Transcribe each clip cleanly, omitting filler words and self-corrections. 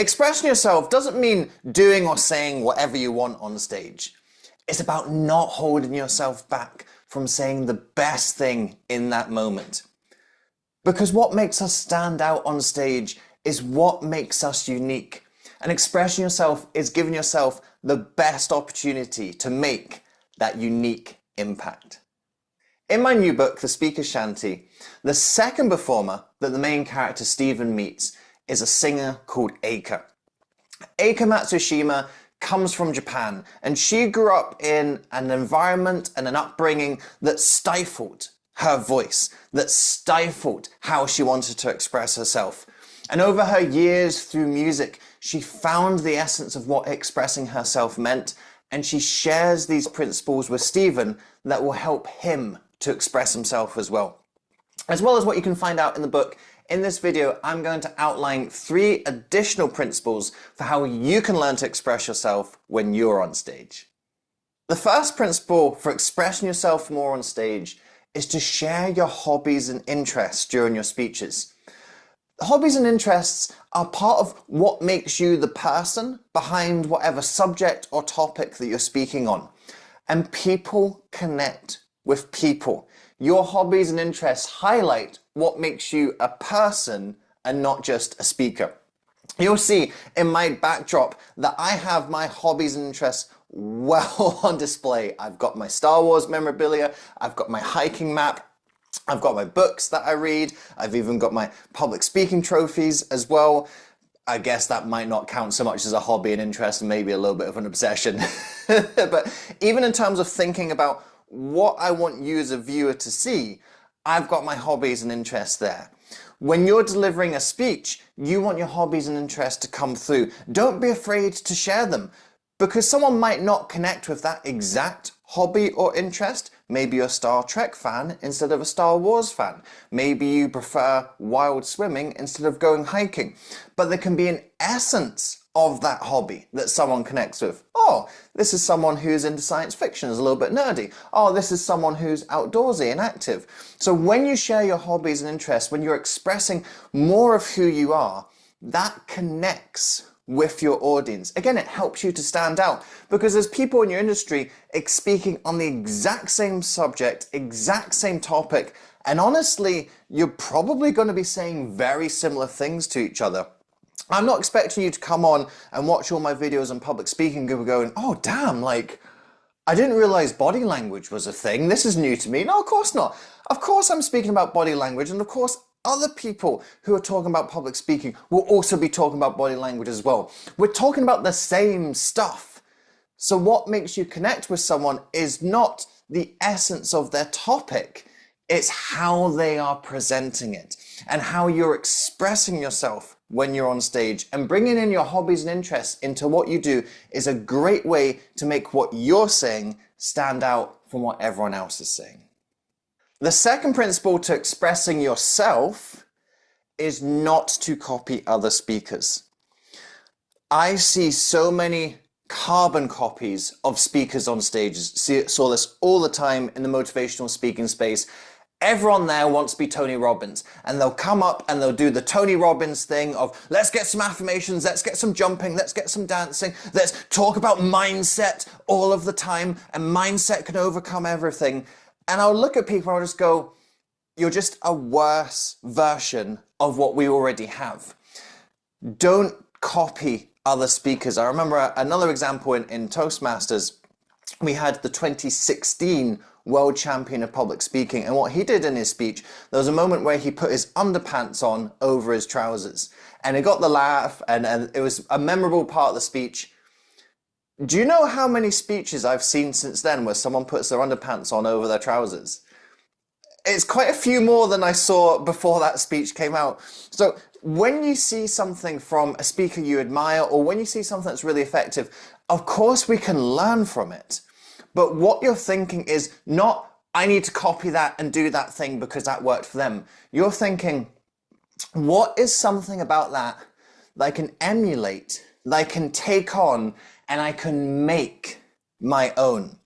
Expressing yourself doesn't mean doing or saying whatever you want on stage. It's about not holding yourself back from saying the best thing in that moment. Because what makes us stand out on stage is what makes us unique. And expressing yourself is giving yourself the best opportunity to make that unique impact. In my new book, The Speaker's Shanty, the second performer that the main character Stephen meets is a singer called Eika. Eika Matsushima comes from Japan, and she grew up in an environment and an upbringing that stifled her voice, that stifled how she wanted to express herself. And over her years through music, she found the essence of what expressing herself meant, and she shares these principles with Stephen that will help him to express himself as well. As well as what you can find out in the book, in this video, I'm going to outline 3 additional principles for how you can learn to express yourself when you're on stage. The first principle for expressing yourself more on stage is to share your hobbies and interests during your speeches. Hobbies and interests are part of what makes you the person behind whatever subject or topic that you're speaking on. And people connect with people. Your hobbies and interests highlight what makes you a person and not just a speaker. You'll see in my backdrop that I have my hobbies and interests well on display. I've got my Star Wars memorabilia, I've got my hiking map, I've got my books that I read, I've even got my public speaking trophies as well. I guess that might not count so much as a hobby and interest and maybe a little bit of an obsession. But even in terms of thinking about what I want you as a viewer to see, I've got my hobbies and interests there. When you're delivering a speech, you want your hobbies and interests to come through. Don't be afraid to share them, because someone might not connect with that exact hobby or interest. Maybe you're a Star Trek fan instead of a Star Wars fan. Maybe you prefer wild swimming instead of going hiking. But there can be an essence of that hobby that someone connects with. Oh, this is someone who's into science fiction, is a little bit nerdy. Oh, this is someone who's outdoorsy and active. So when you share your hobbies and interests, when you're expressing more of who you are, that connects with your audience. Again, it helps you to stand out, because there's people in your industry speaking on the exact same subject, exact same topic, and honestly, you're probably going to be saying very similar things to each other. I'm not expecting you to come on and watch all my videos on public speaking and going, oh damn, like, I didn't realize body language was a thing. This is new to me. No, of course not. Of course I'm speaking about body language, and of course other people who are talking about public speaking will also be talking about body language as well. We're talking about the same stuff. So what makes you connect with someone is not the essence of their topic. It's how they are presenting it and how you're expressing yourself when you're on stage. And bringing in your hobbies and interests into what you do is a great way to make what you're saying stand out from what everyone else is saying. The second principle to expressing yourself is not to copy other speakers. I see so many carbon copies of speakers on stages. Saw this all the time in the motivational speaking space. Everyone there wants to be Tony Robbins, and they'll come up and they'll do the Tony Robbins thing of let's get some affirmations, let's get some jumping, let's get some dancing, let's talk about mindset all of the time, and mindset can overcome everything. And I'll look at people and I'll just go, you're just a worse version of what we already have. Don't copy other speakers. I remember another example in Toastmasters. We had the 2016 world champion of public speaking, and what he did in his speech, there was a moment where he put his underpants on over his trousers, and it got the laugh, and it was a memorable part of the speech. Do you know how many speeches I've seen since then where someone puts their underpants on over their trousers? It's quite a few more than I saw before that speech came out. So when you see something from a speaker you admire, or when you see something that's really effective, of course we can learn from it. But what you're thinking is not, I need to copy that and do that thing because that worked for them. You're thinking, what is something about that that I can emulate, that I can take on, and I can make my own?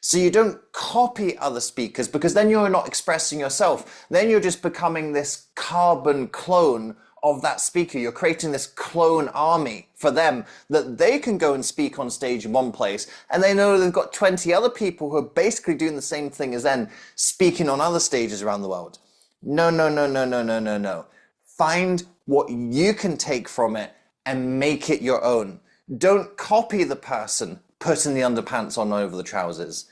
So you don't copy other speakers, because then you're not expressing yourself. Then you're just becoming this carbon clone of that speaker. You're creating this clone army for them that they can go and speak on stage in one place, and they know they've got 20 other people who are basically doing the same thing as them, speaking on other stages around the world. No, no, no, no, no, no, no, no. Find what you can take from it and make it your own. Don't copy the person putting the underpants on over the trousers.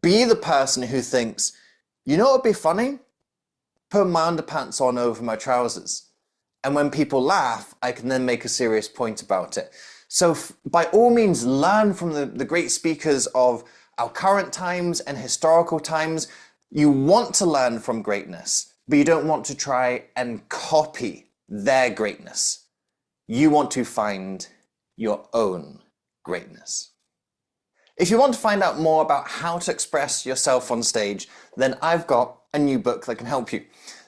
Be the person who thinks, you know what would be funny? Put my underpants on over my trousers. And when people laugh, I can then make a serious point about it. So by all means, learn from the great speakers of our current times and historical times. You want to learn from greatness, but you don't want to try and copy their greatness. You want to find your own greatness. If you want to find out more about how to express yourself on stage, then I've got a new book that can help you.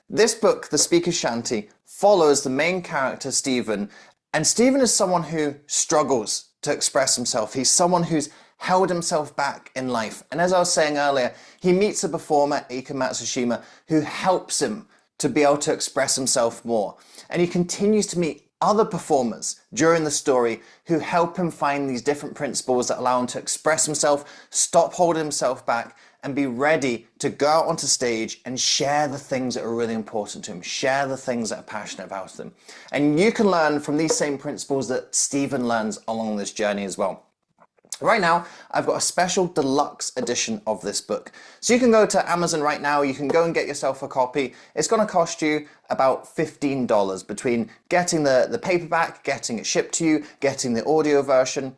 This book, The Speaker's Shanty, follows the main character, Stephen, and Stephen is someone who struggles to express himself. He's someone who's held himself back in life. And as I was saying earlier, he meets a performer, Eika Matsushima, who helps him to be able to express himself more. And he continues to meet other performers during the story who help him find these different principles that allow him to express himself, stop holding himself back, and be ready to go out onto stage and share the things that are really important to him, share the things that are passionate about them. And you can learn from these same principles that Stephen learns along this journey as well. Right now, I've got a special deluxe edition of this book. So you can go to Amazon right now, you can go and get yourself a copy. It's going to cost you about $15 between getting the paperback, getting it shipped to you, getting the audio version.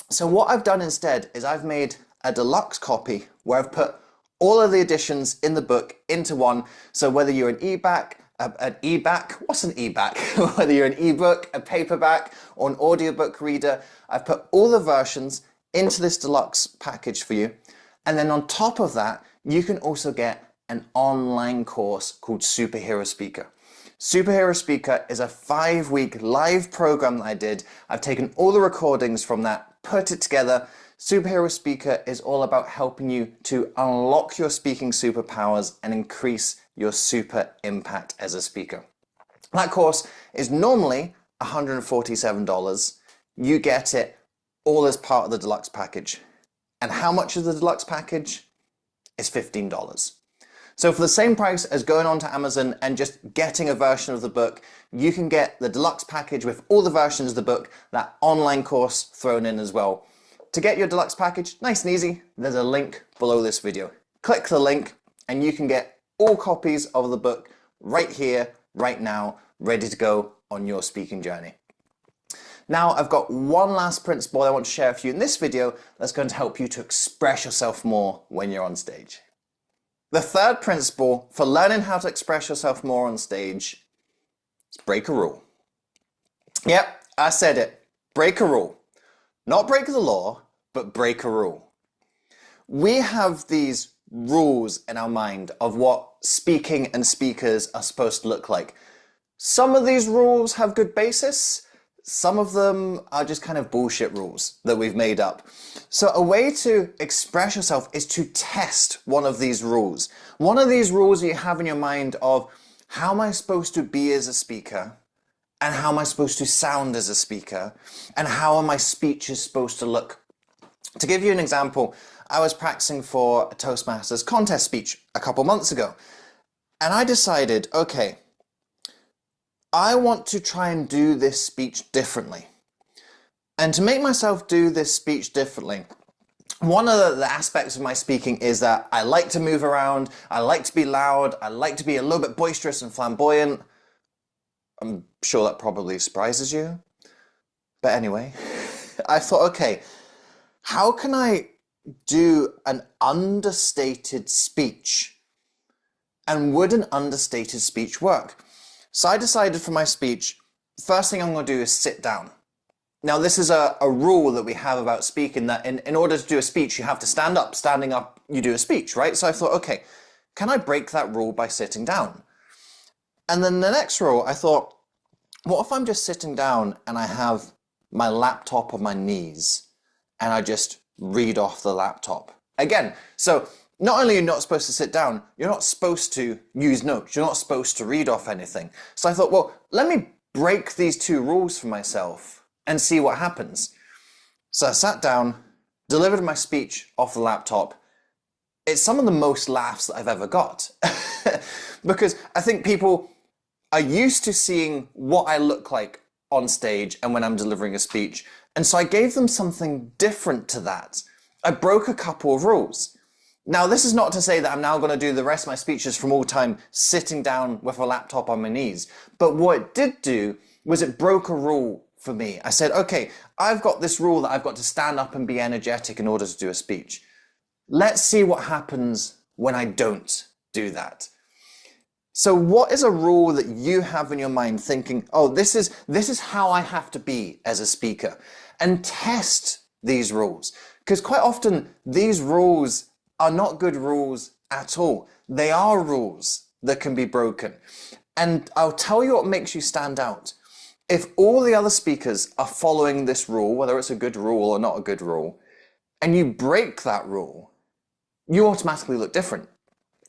So what I've done instead is I've made a deluxe copy where I've put all of the editions in the book into one. So whether you're what's an e-back? Whether you're an ebook, a paperback, or an audiobook reader, I've put all the versions into this deluxe package for you. And then on top of that, you can also get an online course called Superhero Speaker. Superhero Speaker is a 5-week live program that I did. I've taken all the recordings from that, put it together. Superhero Speaker is all about helping you to unlock your speaking superpowers and increase your super impact as a speaker. That course is normally $147. You get it all as part of the deluxe package. And how much is the deluxe package? It's $15. So for the same price as going on to Amazon and just getting a version of the book, you can get the deluxe package with all the versions of the book, that online course thrown in as well. To get your deluxe package, nice and easy, there's a link below this video. Click the link and you can get all copies of the book right here, right now, ready to go on your speaking journey. Now, I've got one last principle I want to share with you in this video that's going to help you to express yourself more when you're on stage. The third principle for learning how to express yourself more on stage is break a rule. Yep, I said it. Break a rule. Not break the law, but break a rule. We have these rules in our mind of what speaking and speakers are supposed to look like. Some of these rules have good basis. Some of them are just kind of bullshit rules that we've made up. So a way to express yourself is to test one of these rules. One of these rules that you have in your mind of how am I supposed to be as a speaker, and how am I supposed to sound as a speaker, and how are my speeches supposed to look. To give you an example, I was practicing for a Toastmasters contest speech a couple months ago, and I decided, okay, I want to try and do this speech differently. And to make myself do this speech differently, one of the aspects of my speaking is that I like to move around, I like to be loud, I like to be a little bit boisterous and flamboyant. I'm sure that probably surprises you. But anyway, I thought, okay, how can I do an understated speech? And would an understated speech work? So I decided for my speech, first thing I'm going to do is sit down. Now this is a rule that we have about speaking, that in order to do a speech, you have to stand up. Standing up, you do a speech, right? So I thought, okay, can I break that rule by sitting down? And then the next rule, I thought, what if I'm just sitting down and I have my laptop on my knees and I just read off the laptop? Again, so Not only are you not supposed to sit down, you're not supposed to use notes. You're not supposed to read off anything. So I thought, well, let me break these two rules for myself and see what happens. So I sat down, delivered my speech off the laptop. It's some of the most laughs that I've ever got. Because I think people are used to seeing what I look like on stage and when I'm delivering a speech. And so I gave them something different to that. I broke a couple of rules. Now, this is not to say that I'm now going to do the rest of my speeches from all time sitting down with a laptop on my knees. But what it did do was it broke a rule for me. I said, okay, I've got this rule that I've got to stand up and be energetic in order to do a speech. Let's see what happens when I don't do that. So what is a rule that you have in your mind thinking, oh, this is how I have to be as a speaker? And test these rules. Because quite often these rules are not good rules at all. They are rules that can be broken. And I'll tell you what makes you stand out. If all the other speakers are following this rule, whether it's a good rule or not a good rule, and you break that rule, you automatically look different.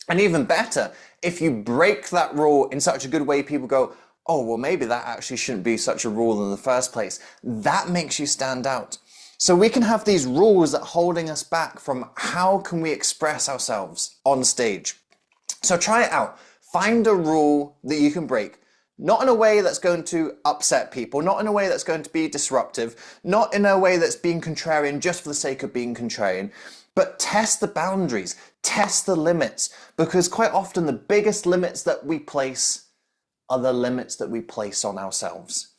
And even better, if you break that rule in such a good way, people go, oh, well, maybe that actually shouldn't be such a rule in the first place. That makes you stand out. So we can have these rules that are holding us back from how can we express ourselves on stage. So try it out. Find a rule that you can break. Not in a way that's going to upset people, not in a way that's going to be disruptive, not in a way that's being contrarian just for the sake of being contrarian, but test the boundaries, test the limits, because quite often the biggest limits that we place are the limits that we place on ourselves.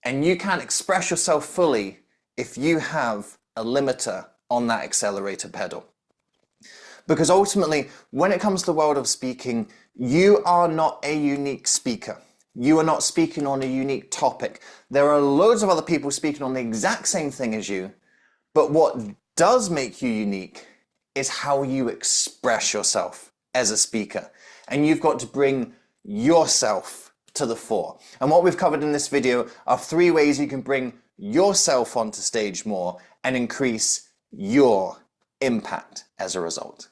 And you can't express yourself fully if you have a limiter on that accelerator pedal. Because ultimately, when it comes to the world of speaking, you are not a unique speaker. You are not speaking on a unique topic. There are loads of other people speaking on the exact same thing as you, but what does make you unique is how you express yourself as a speaker. And you've got to bring yourself to the fore. And what we've covered in this video are 3 ways you can bring yourself onto stage more and increase your impact as a result.